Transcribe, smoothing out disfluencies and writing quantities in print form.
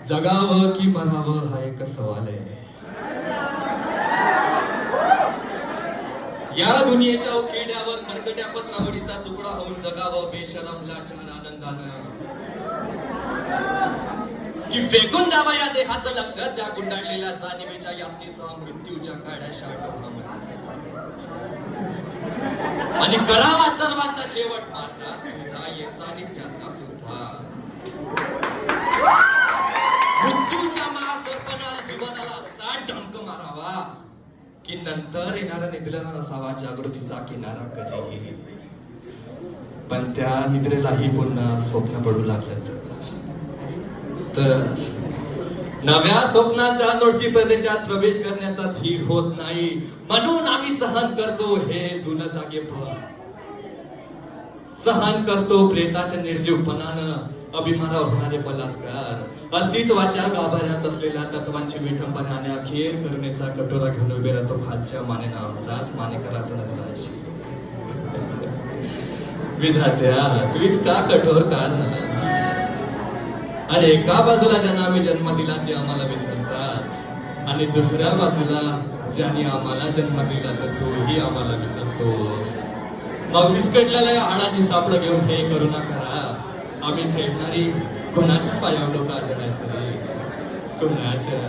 जगावं की मरावं हा एक सवाल आहे. या दुनियेच्या उकिरड्यावर खरकट्या पत्रावळीचा तुकडा होऊन जगावं बेशरम लाचार आनंदानं, की फेकून द्यावा या देहाचं लक्ष त्या गुंडाळलेल्या जाणीवेच्या यातनीसह मृत्यूच्या काड्याशा डोहामध्ये, आणि करावा सर्वांचा शेवट माझा तुझा याचा आणि त्याचा सुद्धा. मृत्यूच्या महासर्पणाला जीवनाला असा डंक मारावा की नंतर येणारा निद्रेला नसावा जागृतीचा किनारा कधीही. पण त्या निद्रेलाही पुन्हा स्वप्न पडू लागलं तर नव्या स्वप्नांच्या अनोळखी प्रदेशात प्रवेश करण्याचा धीर होत नाही. म्हणून आम्ही सहन करतो हे जुनं जागेपण, सहन करतो प्रेताच्या निर्जीवपणानं अभिमानावर होणारे बलात्कार, अस्तित्वाच्या गाभाऱ्यात असलेल्या तत्वांची विठंबनाने अखेर करुणेचा कटोरा घेऊन उभे राहतो खालच्या मानेनं आमचाच मानेकराचा नजराशी. विधात्या तू इतका कठोर का झाला? अरे एका बाजूला ज्यांना आम्ही जन्म दिला ते आम्हाला विसरतात, आणि दुसऱ्या बाजूला ज्यांनी आम्हाला जन्म दिला तर तोही आम्हाला विसरतोस. मग विस्कटलेल्या हाडाची सापडं घेऊन हे करुणा करा. आम्ही खेळणारी कोणाच्या पायावर डोकं आदळायचं रे? कोणाच्या?